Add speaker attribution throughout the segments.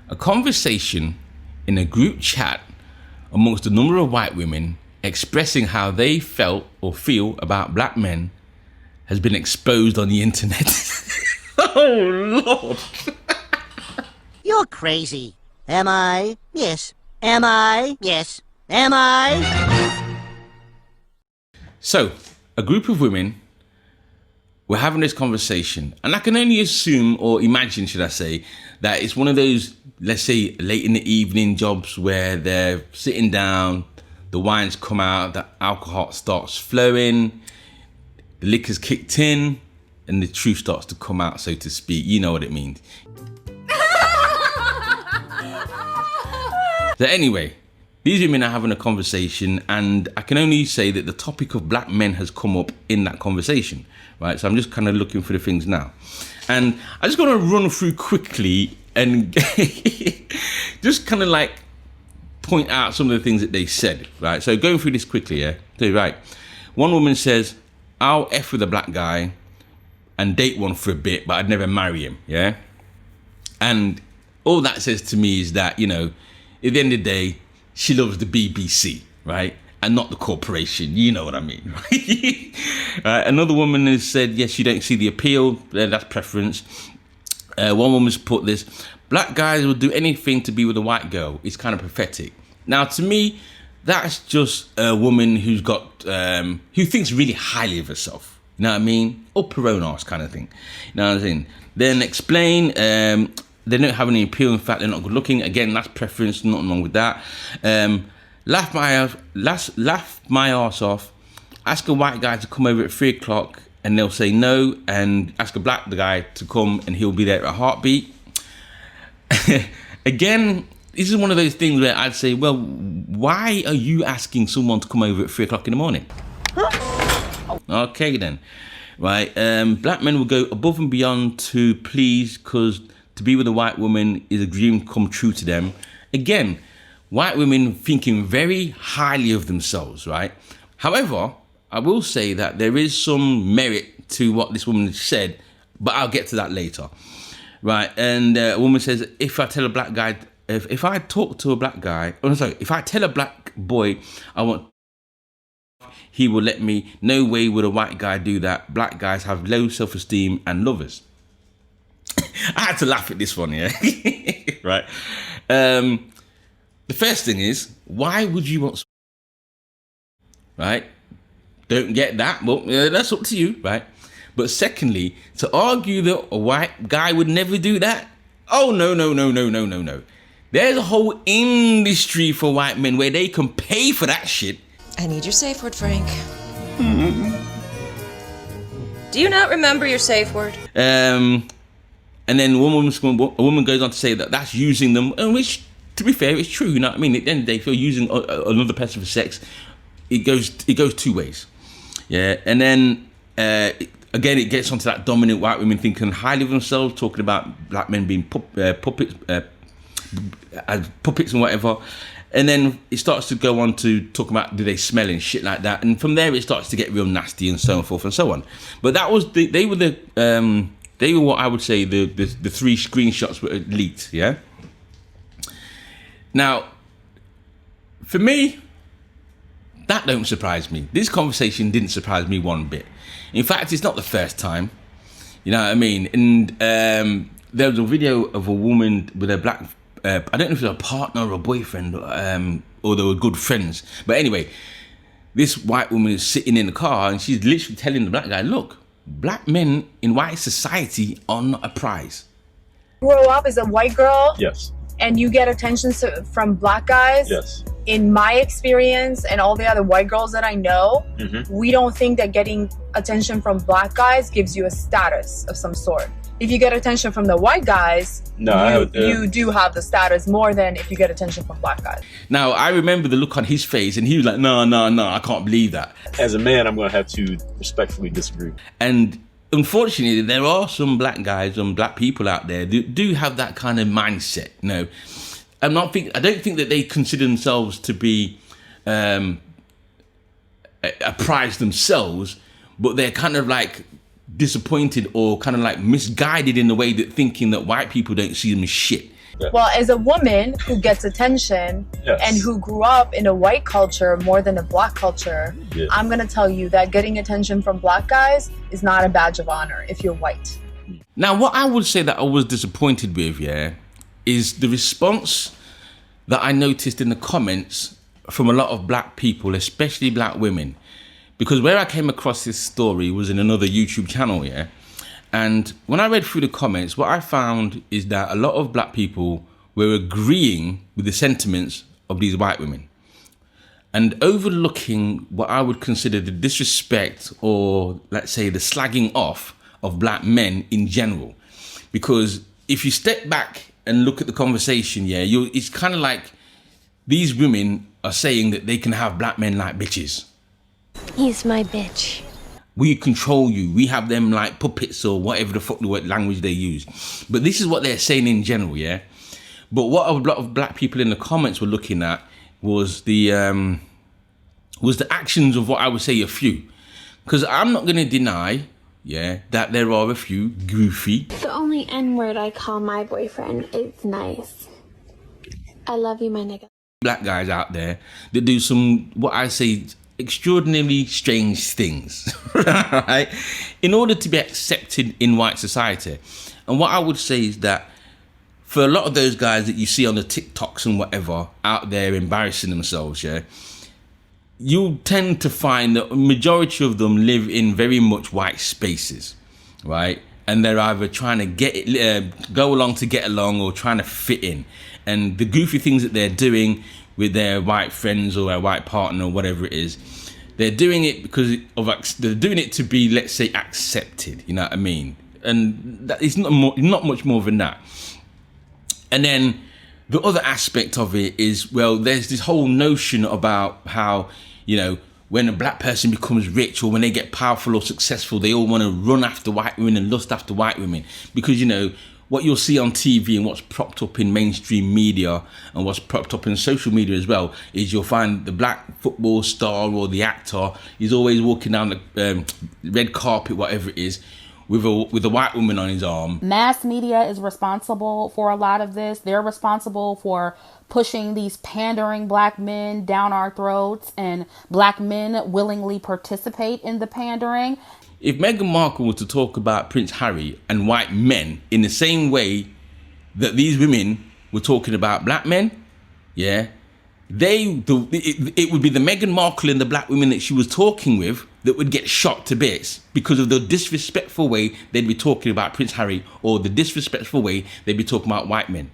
Speaker 1: A conversation in a group chat amongst a number of white women expressing how they felt or feel about black men has been exposed on the internet. Oh, Lord.
Speaker 2: You're crazy. Am I? Yes. Am I? Yes. Am I?
Speaker 1: So, a group of women were having this conversation, and I can only assume, or imagine, should I say, that it's one of those, let's say, late in the evening jobs where they're sitting down, the wine's come out, the alcohol starts flowing, the liquor's kicked in, and the truth starts to come out, so to speak. You know what it means. So anyway, these women are having a conversation, and I can only say that the topic of black men has come up in that conversation, right? So I'm just kind of looking for the things now. And I just want to run through quickly and just kind of like point out some of the things that they said, right? So going through this quickly, yeah? So, right. One woman says, I'll F with a black guy and date one for a bit, but I'd never marry him, yeah? And all that says to me is that, you know, at the end of the day, she loves the BBC, right? And not the corporation. You know what I mean, right? Another woman has said, yes, you don't see the appeal. That's preference. One woman's put this, black guys will do anything to be with a white girl. It's kind of pathetic. Now, to me, that's just a woman who's got, who thinks really highly of herself. You know what I mean? Up her own arse kind of thing. You know what I'm saying? Then explain, they don't have any appeal. In fact, they're not good looking. Again, that's preference. Nothing wrong with that. Laugh my ass off. Ask a white guy to come over at 3 o'clock and they'll say no. And ask a black guy to come and he'll be there at a heartbeat. Again, this is one of those things where I'd say, well, why are you asking someone to come over at 3 o'clock in the morning? Okay then. Right. Black men will go above and beyond to please, because to be with a white woman is a dream come true to them. Again, white women thinking very highly of themselves, right? However, I will say that there is some merit to what this woman said, but I'll get to that later, right? And a woman says, if I tell a black guy, if I talk to a black guy, if I tell a black boy I want, he will let me. No way would a white guy do that. Black guys have low self-esteem and lovers. I had to laugh at this one, yeah. Right. The first thing is, why would you want? Right. Don't get that, but that's up to you, right? But secondly, to argue that a white guy would never do that. Oh no. There's a whole industry for white men where they can pay for that shit.
Speaker 3: I need your safe word, Frank. Do you not remember your safe word?
Speaker 1: And then a woman goes on to say that that's using them, and which, to be fair, it's true. You know what I mean? At the end of the day, if you're using another person for sex, it goes two ways. Yeah, and then again, it gets onto that dominant white women thinking highly of themselves, talking about black men being puppets and whatever. And then it starts to go on to talk about do they smell and shit like that, and from there it starts to get real nasty and so forth and so on. But that was they were what I would say the 3 screenshots were leaked, yeah? Now, for me, that don't surprise me. This conversation didn't surprise me one bit. In fact, it's not the first time. You know what I mean? And there was a video of a woman with a black, I don't know if it was a partner or a boyfriend, or they were good friends. But anyway, this white woman is sitting in the car and she's literally telling the black guy, look, black men in white society are not a prize.
Speaker 4: Grow up as a white girl.
Speaker 5: Yes.
Speaker 4: And you get attention from black guys.
Speaker 5: Yes.
Speaker 4: In my experience and all the other white girls that I know, we don't think that getting attention from black guys gives you a status of some sort. If you get attention from the white guys, you do have the status more than if you get attention from black guys.
Speaker 1: Now, I remember the look on his face and he was like, no, I can't believe that.
Speaker 5: As a man, I'm going to have to respectfully disagree.
Speaker 1: And unfortunately, there are some black guys and black people out there that do have that kind of mindset. You know, I don't think that they consider themselves to be a prize themselves, but they're kind of like disappointed or kind of like misguided in the way that thinking that white people don't see them as shit.
Speaker 5: Yes.
Speaker 4: Well, as a woman who gets attention
Speaker 5: Yes.
Speaker 4: and who grew up in a white culture more than a black culture,
Speaker 5: Yes.
Speaker 4: I'm going to tell you that getting attention from black guys is not a badge of honor if you're white.
Speaker 1: Now, what I would say that I was disappointed with, is the response that I noticed in the comments from a lot of black people, especially black women. Because where I came across this story was in another YouTube channel, and when I read through the comments, what I found is that a lot of black people were agreeing with the sentiments of these white women and overlooking what I would consider the disrespect, or let's say the slagging off of black men in general. Because if you step back and look at the conversation, it's kind of like these women are saying that they can have black men like bitches.
Speaker 6: He's my bitch.
Speaker 1: We control you. We have them like puppets or whatever the fuck the language they use. But this is what they're saying in general, But what a lot of black people in the comments were looking at was the actions of what I would say a few. Because I'm not going to deny, that there are a few goofy.
Speaker 7: The only N-word I call my boyfriend is nice. I love you, my nigga.
Speaker 1: Black guys out there that do some, what I say, extraordinarily strange things, right? In order to be accepted in white society. And what I would say is that for a lot of those guys that you see on the TikToks and whatever out there embarrassing themselves, you'll tend to find that a majority of them live in very much white spaces, right? And they're either trying to go along to get along or trying to fit in. And the goofy things that they're doing with their white friends or their white partner or whatever it is, they're doing it because they're doing it to be, let's say, accepted. You know what I mean? And that is not much more than that. And then the other aspect of it is, well, there's this whole notion about how, when a black person becomes rich or when they get powerful or successful, they all want to run after white women and lust after white women. Because, what you'll see on TV and what's propped up in mainstream media and what's propped up in social media as well is you'll find the black football star or the actor is always walking down the red carpet, whatever it is, with a white woman on his arm.
Speaker 8: Mass media is responsible for a lot of this. They're responsible for pushing these pandering black men down our throats, and black men willingly participate in the pandering.
Speaker 1: If Meghan Markle was to talk about Prince Harry and white men in the same way that these women were talking about black men, it would be the Meghan Markle and the black women that she was talking with that would get shot to bits because of the disrespectful way they'd be talking about Prince Harry or the disrespectful way they'd be talking about white men.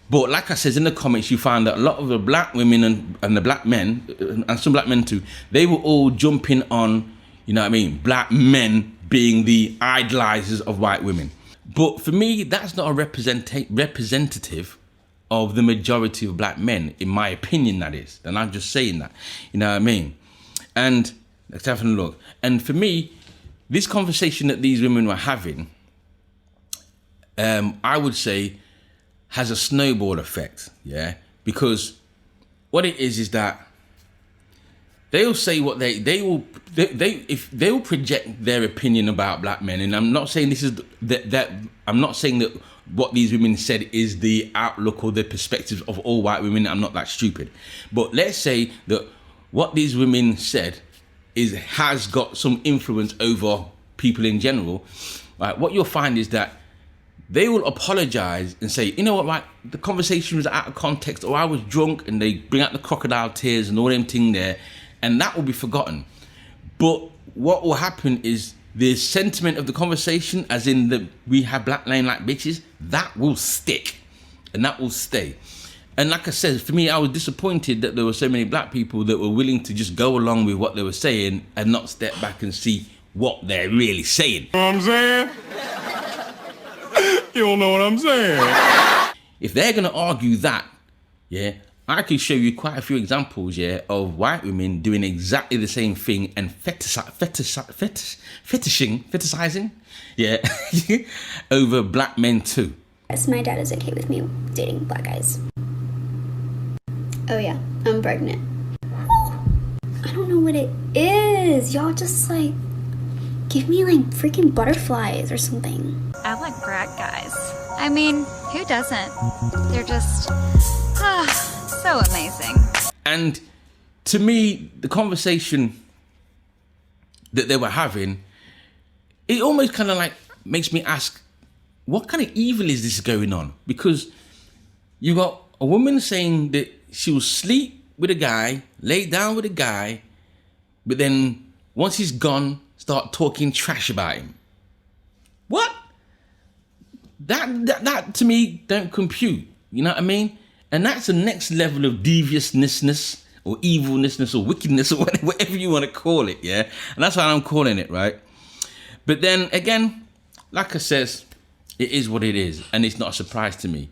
Speaker 1: But like I said in the comments, you find that a lot of the black women and the black men, and some black men too, they were all jumping on, black men being the idolizers of white women. But for me, that's not a representative of the majority of black men, in my opinion, that is. And I'm just saying that, And let's have a look. And for me, this conversation that these women were having, I would say, has a snowball effect, Because what it is that they'll say what they will project their opinion about black men, and I'm not saying this is that I'm not saying that what these women said is the outlook or the perspective of all white women. I'm not that stupid, but let's say that what these women said has got some influence over people in general. Right? What you'll find is that they will apologize and say, you know what, right, the conversation was out of context, or I was drunk, and they bring out the crocodile tears and all them thing there. And that will be forgotten. But what will happen is the sentiment of the conversation, as in we have black men like bitches, that will stick and that will stay. And like I said, for me, I was disappointed that there were so many black people that were willing to just go along with what they were saying and not step back and see what they're really saying.
Speaker 9: You know what I'm saying? You don't know what I'm saying.
Speaker 1: If they're going to argue that, I can show you quite a few examples, of white women doing exactly the same thing and fetishizing, over black men too.
Speaker 10: Yes, my dad is okay with me dating black guys. Oh yeah, I'm pregnant. I don't know what it is. Y'all just give me freaking butterflies or something.
Speaker 11: I like brat guys. I mean, Who doesn't? They're just so amazing.
Speaker 1: And to me, the conversation that they were having, it almost kind of like makes me ask, what kind of evil is this going on? Because you got a woman saying that she will sleep with a guy, lay down with a guy, but then once he's gone, start talking trash about him. What? That to me don't compute. You know what I mean? And that's the next level of deviousness or evilness or wickedness or whatever you want to call it, yeah? And that's how I'm calling it, right? But then again, like I says, it is what it is, and it's not a surprise to me.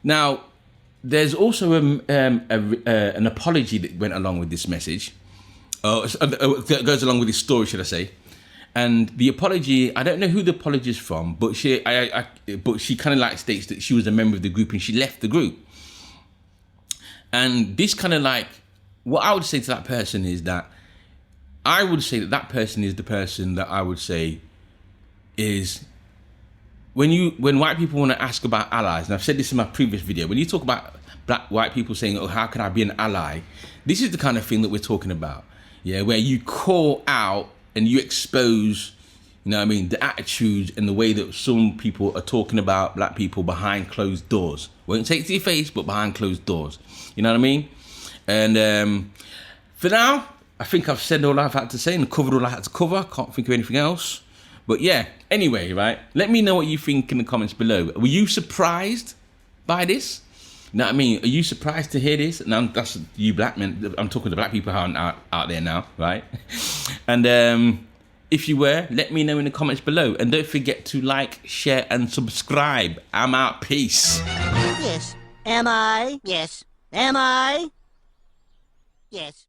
Speaker 1: Now, there's also an apology that went along with this message. That goes along with this story, should I say? And the apology, I don't know who the apology is from, but she kind of like states that she was a member of the group and she left the group. And this kind of like, what I would say to that person is that I would say that person is the person that I would say is when white people want to ask about allies, and I've said this in my previous video, when you talk about white people saying, oh, how can I be an ally? This is the kind of thing that we're talking about, yeah, where you call out and you expose, you know what I mean, the attitudes and the way that some people are talking about black people behind closed doors. Won't take it to your face, but behind closed doors. You know what I mean? And for now, I think I've said all I've had to say and covered all I had to cover. Can't think of anything else. But yeah, anyway, right? Let me know what you think in the comments below. Were you surprised by this? You know what I mean? Are you surprised to hear this? Now, that's you black men. I'm talking to black people out there now, right? And if you were, let me know in the comments below. And don't forget to like, share, and subscribe. I'm out. Peace.
Speaker 2: Yes. Am I? Yes. Am I? Yes.